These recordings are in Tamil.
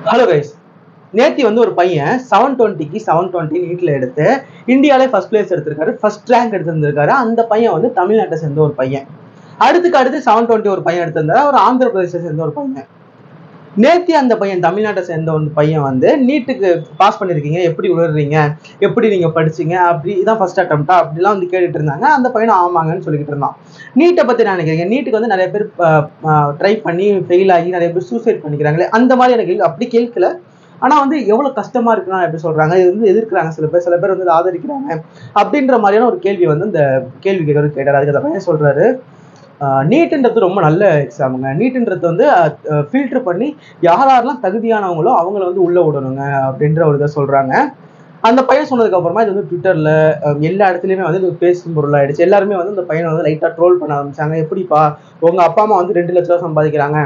ஹலோ கைஸ், நேத்தி வந்து ஒரு பையன் 720க்கு 720 நீட்ல எடுத்து இந்தியாவிலே ஃபர்ஸ்ட் பிளேஸ் எடுத்திருக்காரு, ஃபர்ஸ்ட் ரேங்க் எடுத்திருந்திருக்காரு. அந்த பையன் வந்து தமிழ்நாட்டை சேர்ந்த ஒரு பையன். அடுத்து 720 ஒரு பையன் எடுத்திருந்தாரு, ஒரு ஆந்திர பிரதேசத்தை சேர்ந்த ஒரு பையன். நேத்தி அந்த பையன் தமிழ்நாட்டை சேர்ந்த ஒரு பையன் வந்து நீட்டுக்கு பாஸ் பண்ணிருக்கீங்க, எப்படி விழுறீங்க, எப்படி நீங்க படிச்சீங்க, அப்படி இதான் ஃபர்ஸ்ட் அட்டம்ப்டா அப்படிலாம் வந்து கேட்டுட்டு இருந்தாங்க. அந்த பையனை ஆமாங்கன்னு சொல்லிக்கிட்டு இருந்தான். நீட்டை பத்தி நான் நினைக்கிறீங்க, நீட்டுக்கு வந்து நிறைய பேர் ட்ரை பண்ணி ஃபெயில் ஆகி நிறைய பேர் சூசைட் பண்ணிக்கிறாங்களே, அந்த மாதிரி எனக்கு அப்படி கேட்கல. ஆனா வந்து எவ்வளவு கஷ்டமா இருக்குன்னா எப்படி சொல்றாங்க, இது வந்து எதிர்க்கிறாங்க சில பேர் வந்து ஆதரிக்கிறாங்க அப்படின்ற மாதிரியான ஒரு கேள்வி வந்து இந்த கேள்வி கேட்டார். அதுக்கு அந்த பையன் சொல்றாரு, நீட்ன்றது ரொம்ப நல்ல எக்ஸாமுங்க. நீட்ன்றது வந்து ஃபில்டர் பண்ணி யாரெல்லாம் தகுதியானவங்களோ அவங்கள வந்து உள்ள விடணுங்க அப்படின்ற ஒரு இதை சொல்றாங்க. அந்த பையன் சொன்னதுக்கு அப்புறமா இது வந்து ட்விட்டர்ல எல்லா இடத்துலயுமே வந்து இது பேசும் பொருள் ஆயிடுச்சு. எல்லாருமே வந்து இந்த பையனை வந்து லைட்டா ட்ரோல் பண்ண ஆரம்பிச்சாங்க. எப்படிப்பா உங்க அப்பா அம்மா வந்து 2 லட்ச ரூபா சம்பாதிக்கிறாங்க,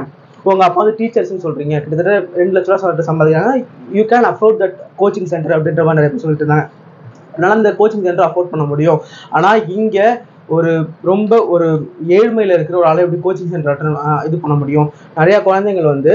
உங்க அப்பா வந்து டீச்சர்ஸ்ன்னு சொல்றீங்க, கிட்டத்தட்ட 2 லட்ச ரூபா சம்பாதிக்கிறாங்க, you can afford that coaching centre அப்படின்ற மாதிரி நிறைய பேர் சொல்லிட்டு இருந்தாங்க. அதனால இந்த கோச்சிங் சென்டர் அஃபோர்ட் பண்ண முடியும். ஆனா இங்க ரொம்ப ஒரு ஏழ்மையில இருக்கிற ஒரு ஆளை எப்படி கோச்சிங் சென்டர் இது பண்ண முடியும்? நிறைய குழந்தைகள் வந்து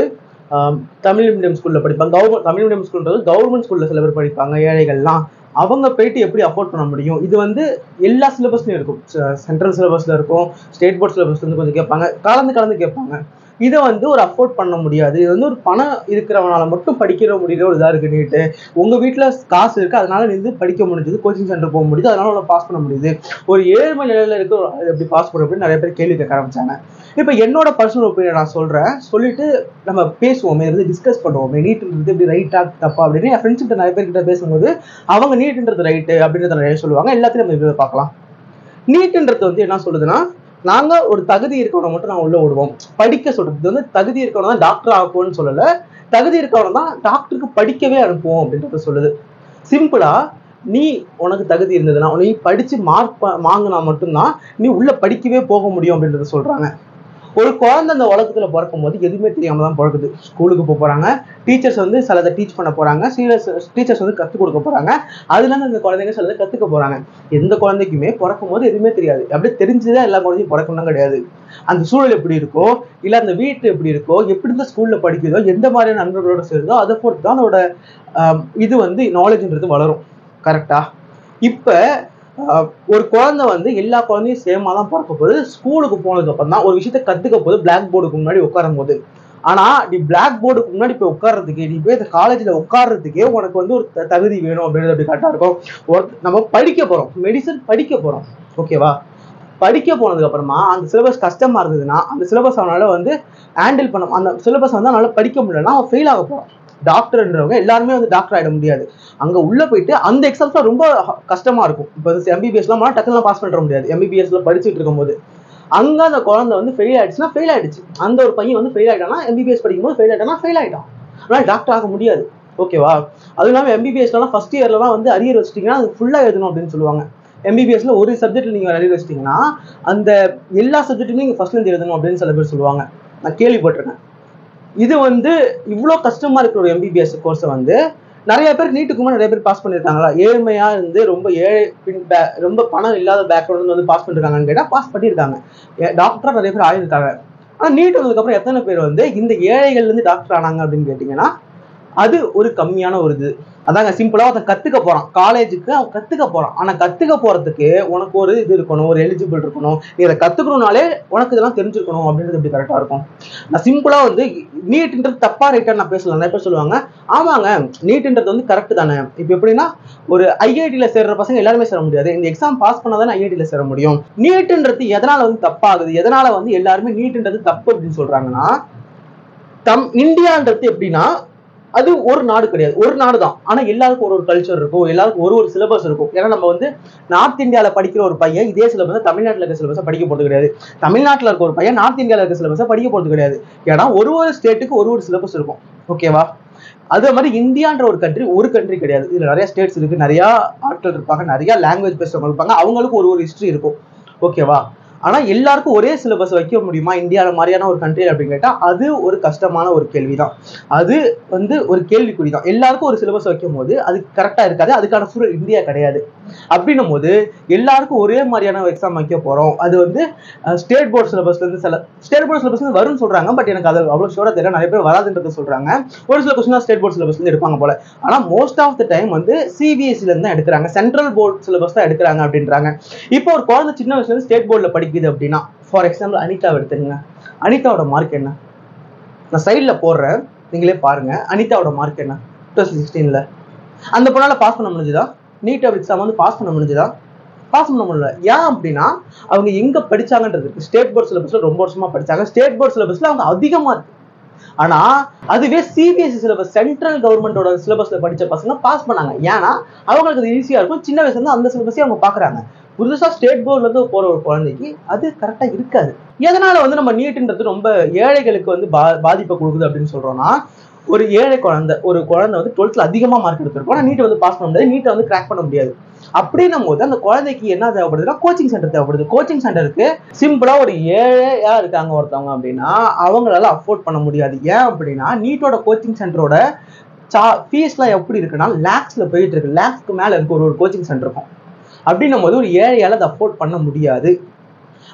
தமிழ் மீடியம் ஸ்கூல்ல படிப்பாங்க. தமிழ் மீடியம் ஸ்கூல்ன்றது கவர்மெண்ட் ஸ்கூல்ல சில பேர் படிப்பாங்க, ஏழைகள்லாம். அவங்க போயிட்டு எப்படி அஃபோர்ட் பண்ண முடியும்? இது வந்து எல்லா சிலபஸ்லயும் இருக்கும், சென்ட்ரல் சிலபஸ்ல இருக்கும், ஸ்டேட் போர்ட் சிலபஸ்ல இருந்து கொஞ்சம் கேட்பாங்க, கலந்து கேட்பாங்க. இதை வந்து ஒரு அஃபோர்ட் பண்ண முடியாது. இது வந்து ஒரு பணம் இருக்கிறவனால மட்டும் படிக்கிற முடிகிற ஒரு இதா இருக்கு நீட்டு. உங்க வீட்டுல காசு இருக்கு, அதனால நீ படிக்க முடிஞ்சது, கோச்சிங் சென்டர் போக முடியுது, அதனால உங்களை பாஸ் பண்ண முடியுது. ஒரு ஏழ்மை நிலையில இருக்க எப்படி பாஸ் பண்ண அப்படின்னு நிறைய பேர் கேள்வி கேட்க ஆரம்பிச்சாங்க. இப்ப என்னோட பர்சனல் ஒப்பீனியன் நான் சொல்றேன், சொல்லிட்டு நம்ம பேசுவோமே, டிஸ்கஸ் பண்ணுவோமே, நீட்ன்றது எப்படி ரைட்டா தப்பா அப்படின்னு. என் ஃப்ரெண்ட்ஸ் கிட்ட நிறைய பேர்கிட்ட பேசும்போது அவங்க நீட்ன்றது ரைட்டு அப்படின்றத நிறைய சொல்லுவாங்க. எல்லாத்தையும் நம்ம இதை பார்க்கலாம். நீட்ன்றது வந்து என்ன சொல்லுதுன்னா, நாங்க ஒரு தகுதி இருக்கவனை மட்டும் நாங்க உள்ள விடுவோம். படிக்க சொல்றது வந்து தகுதி இருக்கவன தான் டாக்டர் ஆக்குவோம்னு சொல்லல, தகுதி இருக்கவன தான் டாக்டருக்கு படிக்கவே அனுப்புவோம் அப்படின்றத சொல்லுது. சிம்பிளா, நீ உனக்கு தகுதி இருந்ததுன்னா நீ படிச்சு மார்க் வாங்கினா மட்டும்தான் நீ உள்ள படிக்கவே போக முடியும் அப்படின்றத சொல்றாங்க. ஒரு குழந்தை அந்த உலகத்துல பிறக்கும் போது எதுவுமே தெரியாம தான் பிறக்குது. ஸ்கூலுக்கு போறாங்க, டீச்சர்ஸ் வந்து சிலதை டீச் பண்ண போறாங்க, டீச்சர்ஸ் வந்து கற்றுக் கொடுக்க போறாங்க, அதுல இருந்து அந்த குழந்தைங்க சிலதை கத்துக்க போறாங்க. எந்த குழந்தைக்குமே பிறக்கும் போது எதுவுமே தெரியாது. அப்படியே தெரிஞ்சுதான் எல்லா குழந்தையும் பிறக்கணும் கிடையாது. அந்த சூழல் எப்படி இருக்கோ, இல்ல அந்த வீட்டு எப்படி இருக்கோ, எப்படி இந்த ஸ்கூல்ல படிக்குதோ, எந்த மாதிரியான நண்பர்களோட சேருதோ, அதை பொறுத்து தான் அதோட இது வந்து நாலேஜ்ன்றது வளரும். கரெக்டா? இப்ப ஒரு குழந்தை வந்து எல்லா குழந்தையும் சேமா தான் பிறக்க போகுது. ஸ்கூலுக்கு போனதுக்கு அப்புறம் தான் ஒரு விஷயத்த கத்துக்க போது பிளாக் போர்டுக்கு முன்னாடி உட்காரும் போது. ஆனா நீ பிளாக் போர்டுக்கு முன்னாடி போய் உட்கார்றதுக்கு, நீ போய் காலேஜ்ல உட்கார்றதுக்கே உனக்கு வந்து ஒரு தகுதி வேணும் அப்படின்றது அப்படி கரெக்டா இருக்கும். நம்ம படிக்க போறோம், மெடிசன் படிக்க போறோம், ஓகேவா? படிக்க போனதுக்கு அப்புறமா அந்த சிலபஸ் கஷ்டமா இருந்ததுன்னா அந்த சிலபஸ் அவனால வந்து ஹேண்டில் பண்ண, அந்த சிலபஸ் வந்து அவனால படிக்க முடியலன்னா அவன் ஃபெயில் ஆக போறான். டாக்டர்ன்றவங்க எல்லாருமே வந்து டாக்டர் ஆயிட முடியாது. அங்க உள்ள போயிட்டு அந்த எக்ஸாம்ஸ் ரொம்ப கஷ்டமா இருக்கும். இப்போ எம்பிபிஎஸ் எல்லாம் டக்குலாம் பாஸ் பண்ண முடியாது. எம்பிபிஎஸ்ல படிச்சுட்டு இருக்கும் போது அங்க அந்த குழந்தை வந்து ஃபெயில் ஆயிடுச்சுன்னா ஃபெயில் ஆயிடுச்சு. அந்த ஒரு பையன் வந்து ஃபெயில் ஆயிட்டானா, எம்பிபிஎஸ் படிக்கும்போது ஃபெயில் ஆயிட்டானா ஃபெயில் ஆயிட்டான். அதனால டாக்டர் ஆக முடியாது, ஓகேவா? அது இல்லாம எம்பிபிஎஸ்லாம் ஃபர்ஸ்ட் இயர்லாம் வந்து அரியர் வச்சிட்டீங்கன்னா அது ஃபுல்லா எழுதணும் அப்படின்னு சொல்லுவாங்க. எம்பிபிஎஸ்ல ஒரு சப்ஜெக்ட்ல நீங்க அரியர் வச்சிட்டீங்கன்னா அந்த எல்லா சப்ஜெக்ட்டுமே நீங்க ஃபர்ஸ்ட்ல இருந்து எழுதணும் அப்படின்னு சில பேர் சொல்லுவாங்க. நான் கேள்விப்பட்டிருக்கேன். இது வந்து இவ்வளோ கஷ்டமா இருக்கிற ஒரு எம்பிபிஎஸ் கோர்ஸை வந்து நிறைய பேர் நீட்டுக்குமா நிறைய பேர் பாஸ் பண்ணியிருக்காங்களா? ஏழ்மையா இருந்து ரொம்ப பணம் இல்லாத பேக்ரவுண்ட் வந்து பாஸ் பண்ணிருக்காங்கன்னு கேட்டால் பாஸ் பண்ணியிருக்காங்க. டாக்டரா நிறைய பேர் ஆயிருக்காங்க. ஆனால் நீட் வந்ததுக்கப்புறம் எத்தனை பேர் வந்து இந்த ஏழைகள்ல இருந்து டாக்டர் ஆனாங்க அப்படின்னு கேட்டீங்கன்னா அது ஒரு கம்மியான ஒரு இது. அதாங்க சிம்பிளா அவன் கத்துக்க போறான், காலேஜுக்கு அவன் கத்துக்க போறான். ஆனா கத்துக்க போறதுக்கு உனக்கு ஒரு இது இருக்கணும், ஒரு எலிஜிபிள் இருக்கணும். நீ அதை கத்துக்கணும்னாலே உனக்கு இதெல்லாம் தெரிஞ்சிருக்கணும் அப்படின்றது எப்படி கரெக்டா இருக்கும்? நான் சிம்பிளா வந்து நீட்ன்றது தப்பா ரைட்டா நான் பேசலாம். நிறைய பேர் சொல்லுவாங்க, ஆமாங்க நீட்ன்றது வந்து கரெக்ட் தானே. இப்ப எப்படின்னா, ஒரு ஐஐடியில சேர்ற பசங்க எல்லாருமே சேர முடியாது, இந்த எக்ஸாம் பாஸ் பண்ணாதானே ஐஐடியில சேர முடியும். நீட்ன்றது எதனால வந்து தப்பாகுது, எதனால வந்து எல்லாருமே நீட்ன்றது தப்பு அப்படின்னு சொல்றாங்கன்னா, இந்தியான்றது எப்படின்னா அது ஒரு நாடு கிடையாது, ஒரு நாடு தான். ஆனா எல்லாருக்கும் ஒரு கல்ச்சர் இருக்கும், எல்லாருக்கும் ஒரு சிலபஸ் இருக்கும். ஏன்னா நம்ம வந்து நார்த் இந்தியாவில படிக்கிற ஒரு பையன் இதே சிலபஸ் தமிழ்நாட்டில் இருக்க சிலபஸை படிக்க போறது கிடையாது. தமிழ்நாட்டில் இருக்க ஒரு பையன் நார்த் இந்தியாவில் இருக்க சிலபஸை படிக்க போறது கிடையாது. ஏன்னா ஒரு ஸ்டேட்டுக்கு ஒரு சிலபஸ் இருக்கும், ஓகேவா? அதே மாதிரி இந்தியான்ற ஒரு கண்ட்ரி கிடையாது. இதுல நிறைய ஸ்டேட்ஸ் இருக்கு, நிறைய ஆட்கள் இருப்பாங்க, நிறைய லாங்குவேஜ் பேசுறவங்க இருப்பாங்க, அவங்களுக்கு ஒரு ஹிஸ்டரி இருக்கும், ஓகேவா? ஆனா எல்லாருக்கும் ஒரே சிலபஸ் வைக்க முடியுமா இந்தியாவில மாதிரியான ஒரு கண்ட்ரி அப்படின்னு கேட்டா அது ஒரு கஷ்டமான ஒரு கேள்விதான். அது வந்து ஒரு கேள்விக்குறிதான். எல்லாருக்கும் ஒரு சிலபஸ் வைக்கும் போது அது கரெக்டா இருக்காது. அதுக்கான சூழல் இந்தியா கிடையாது. அப்படின்னும் போது எல்லாருக்கும் ஒரே மாதிரியான எக்ஸாம் வைக்க போறோம். அது வந்து ஸ்டேட் போர்ட் சிலபஸ்ல இருந்து ஸ்டேட் போர்ட் சிலபஸ் வரும்னு சொல்றாங்க. பட் எனக்கு அது அவ்வளவு ஷூரா தெரியல. நிறைய பேர் வராதுன்றது சொல்றாங்க. ஒரு சில கொஸ்டின் ஸ்டேட் போர்ட் சிலபஸ்ல இருந்து எடுப்பாங்க போல. ஆனா மோஸ்ட் ஆஃப் த டைம் வந்து சிபிஎஸ்சில இருந்து தான் எடுக்கிறாங்க. சென்ட்ரல் போர்ட் சிலபஸ் தான் எடுக்கிறாங்க அப்படின்றாங்க. இப்போ ஒரு குழந்தை சின்ன வயசுல இருந்து ஸ்டேட் போர்ட்ல படிக்குது அப்படின்னா, ஃபார் எக்ஸாம்பிள் அனிதாவை எடுத்துங்க. அனிதாவோட மார்க் என்ன? நான் சைட்ல போடுறேன், நீங்களே பாருங்க. அனிதாவோட மார்க் என்ன 2016ல? அந்த பொண்ணால பாஸ் பண்ண முடிஞ்சுதா? நீட் எக்ஸாம் வந்து பாஸ் பண்ண முடிஞ்சுதா? பாஸ் பண்ண முடியல. ஏன் அப்படின்னா அவங்க எங்க படிச்சாங்கன்றது இருக்கு. ஸ்டேட் போர்ட் சிலபஸ்ல ரொம்ப வருஷமா படிச்சாங்க. ஸ்டேட் போர்ட் சிலபஸ்ல அவங்க அதிகமா இருக்கு. ஆனா அதுவே சிபிஎஸ்சி சிலபஸ், சென்ட்ரல் கவர்மெண்டோட சிலபஸ்ல படிச்ச பசங்க பாஸ் பண்ணாங்க. ஏன்னா அவங்களுக்கு அது ஈஸியா இருக்கும். சின்ன வயசுல இருந்து அந்த சிலபஸே அவங்க பாக்குறாங்க. புதுசா ஸ்டேட் போர்ட்ல இருந்து போற ஒரு குழந்தைக்கு அது கரெக்டா இருக்காது. எதனால வந்து நம்ம நீட்ன்றது ரொம்ப ஏழைகளுக்கு வந்து பாதிப்பை கொடுக்குது அப்படின்னு சொல்றோம்னா, ஒரு ஏழை குழந்தை வந்து 12th அதிகமா மார்க் எடுத்திருக்கும். ஆனா நீட் வந்து பாஸ் பண்ண முடியாது, நீட்டை வந்து கிராக் பண்ண முடியாது. அப்படின்னும் போது அந்த குழந்தைக்கு என்ன தேவைப்படுதுன்னா கோச்சிங் சென்டர் தேவைப்படுது. கோச்சிங் சென்டருக்கு சிம்பிளா ஒரு ஏழையா இருக்காங்க ஒருத்தவங்க அப்படின்னா அவங்களால அஃபோர்ட் பண்ண முடியாது. ஏன் அப்படின்னா நீட்டோட கோச்சிங் சென்டரோட ஃபீஸ்லாம் எப்படி இருக்குன்னா லேக்ஸ்ல போயிட்டு இருக்கு. லேக்ஸ்க்கு மேல இருக்கு ஒரு கோச்சிங் சென்டர் இருக்கும். அப்படின்னும் போது ஒரு ஏழையால அதை அஃபோர்ட் பண்ண முடியாது.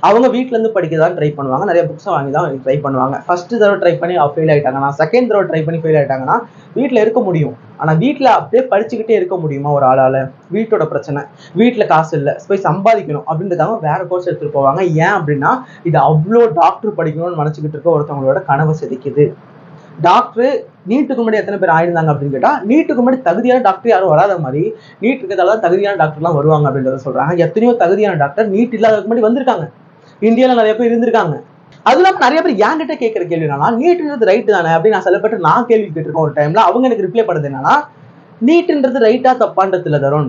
அவங்க வீட்டுல இருந்து படிக்கதான் ட்ரை பண்ணுவாங்க. நிறைய புக்ஸை வாங்கி தான் ட்ரை பண்ணுவாங்க. ஃபர்ஸ்ட் தடவை ட்ரை பண்ணி ஃபெயில் ஆயிட்டாங்கன்னா, செகண்ட் தடவை ட்ரை பண்ணி ஃபெயில் ஆயிட்டாங்கன்னா வீட்டுல இருக்க முடியும். ஆனா வீட்டுல அப்படியே படிச்சுக்கிட்டே இருக்க முடியுமா ஒரு ஆளால? வீட்டோட பிரச்சனை, வீட்டுல காசு இல்லை, போய் சம்பாதிக்கணும் அப்படின்றதாங்க வேற கோர்ஸ் எடுத்துட்டு போவாங்க. ஏன் அப்படின்னா இது அவ்வளோ டாக்டர் படிக்கணும்னு நினைச்சுக்கிட்டு இருக்க ஒருத்தவங்களோட கனவை செதுக்குது. டாக்டர் நீட்டுக்கு முன்னாடி எத்தனை பேர் ஆயிருந்தாங்க அப்படின்னு கேட்டா, நீட்டுக்கு முன்னாடி தகுதியான டாக்டர் யாரும் வராத மாதிரி நீட் இருக்கிறதால தகுதியான டாக்டர் எல்லாம் வருவாங்க அப்படின்றத சொல்றாங்க. எத்தனையோ தகுதியான டாக்டர் நீட் இல்லாததுக்கு முன்னாடி வந்திருக்காங்க. இந்தியால நிறைய பேர் இருந்திருக்காங்க. அது இல்லாம நிறைய பேர் என்கிட்ட கேட்கிற கேள்வி என்னன்னா, நீட்ன்றது ரைட் தானே அப்படின்னு நான் சில பேர் நான் கேள்வி கேட்டிருக்கேன் ஒரு டைம்ல. அவங்க எனக்கு ரிப்ளை பண்ணது என்னன்னா, நீட்ன்றது ரைட்டா தப்பான்றது இல்ல தருண்.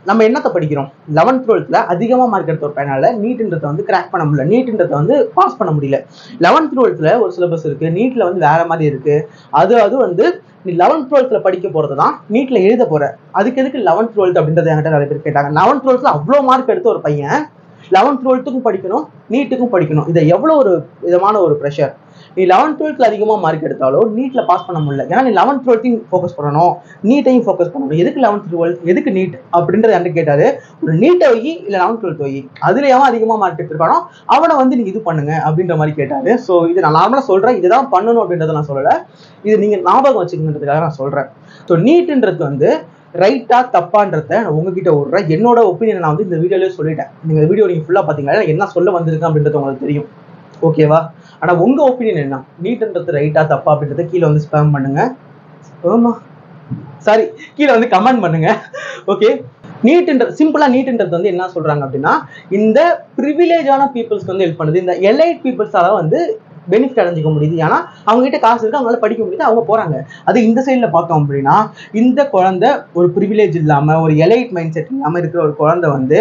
நம்ம என்னத்தை படிக்கிறோம்? 11th 12th அதிகமா மார்க் எடுத்த ஒரு பையனால நீட்ன்றதை வந்து கிராக் பண்ண முடியல, நீட்ன்றதை வந்து பாஸ் பண்ண முடியல. 11th 12th ஒரு சிலபஸ் இருக்கு, நீட்ல வந்து வேற மாதிரி இருக்கு. அது வந்து நீ 11th 12th படிக்க போறதுதான் நீட்ல எழுத போற. அதுக்கு எதுக்கு 11th 12th அப்படின்றத என்கிட்ட நிறைய பேர் கேட்டாங்க. 11th 12th அவ்வளவு மார்க் எடுத்த ஒரு பையன் 11th 12க்கும் படிக்கணும், நீட்டுக்கும் படிக்கணும். இதை எவ்வளவு ஒரு விதமான ஒரு ப்ரெஷர். நீ 11th 12th அதிகமா மார்க் எடுத்தாலும் நீட்ல பாஸ் பண்ண முடியல. ஏன்னா நீ 11th 12th ஃபோக்கஸ் பண்ணணும், நீட்டையும் ஃபோக்கஸ் பண்ணணும். எதுக்கு 11th 12th, எதுக்கு நீட் அப்படின்றத என்கிட்ட கேட்டாரு. ஒரு நீட்டை வை இல்ல 11th 12th வை, அதுல எவன் அதிகமா மார்க் எடுத்திருக்கானோ அவனை வந்து நீங்க இது பண்ணுங்க அப்படின்ற மாதிரி கேட்டாரு. ஸோ இது நான் நார்மலா சொல்றேன், இதுதான் பண்ணணும் அப்படின்றத நான் சொல்லல, இது நீங்க ஞாபகம் வச்சுக்கணுன்றதுக்காக நான் சொல்றேன். ஸோ நீட்ன்றது வந்து ரைட்டா தப்பான்றத நான் உங்ககிட்ட விடுறேன். என்னோட ஒப்பீனியன் நான் வந்து இந்த வீடியோலயே சொல்லிட்டேன். நீங்க வீடியோ நீங்க ஃபுல்லா பாத்தீங்கன்னா என்ன சொல்ல வந்திருக்கேன் அப்படின்றது உங்களுக்கு தெரியும். ஓகேவா? ஆனா உங்க ஒப்பீனியன் என்ன? நீட்ன்றது ரைட்டா தப்பா அப்படின்றத கீழே வந்து ஸ்பேம் பண்ணுங்க. சாரி, கீழே வந்து கமெண்ட் பண்ணுங்க. ஓகே, சிம்பிளா நீட்ன்றது வந்து என்ன சொல்றாங்க அப்படின்னா, இந்த பிரிவிலேஜான பீப்புள்ஸ்க்கு வந்து ஹெல்ப் பண்ணுது. இந்த எலைட் பீப்புள்ஸால வந்து பெனிஃபிட் அடைஞ்சிக்க முடியுது. ஏன்னா அவங்க கிட்ட காசு இருக்கு, அவங்களால படிக்க முடியுது, அவங்க போறாங்க. அது இந்த சைட்ல பார்த்தோம் அப்படின்னா இந்த குழந்தை ஒரு ப்ரிவிலேஜ் இல்லாம ஒரு எலைட் மைண்ட் செட் இல்லாம இருக்கிற ஒரு குழந்தை வந்து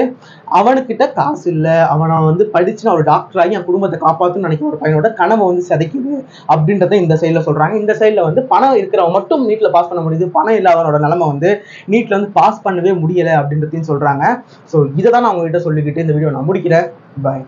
அவனுக்கிட்ட காசு இல்லை, அவனை வந்து படிச்சு நான் ஒரு டாக்டர் ஆகி என் குடும்பத்தை காப்பாற்றுன்னு நினைக்கிற ஒரு பையனோட கனவை வந்து சிதைக்குது அப்படின்றத இந்த சைட்ல சொல்றாங்க. இந்த சைட்ல வந்து பணம் இருக்கிறவன் மட்டும் நீட்ல பாஸ் பண்ண முடியுது, பணம் இல்லாதவனோட நிலைமை வந்து நீட்ல வந்து பாஸ் பண்ணவே முடியலை அப்படின்றதையும் சொல்றாங்க. ஸோ இதை தான் நான் உங்ககிட்ட சொல்லிக்கிட்டு இந்த வீடியோ நான் முடிக்கிறேன். பாய்.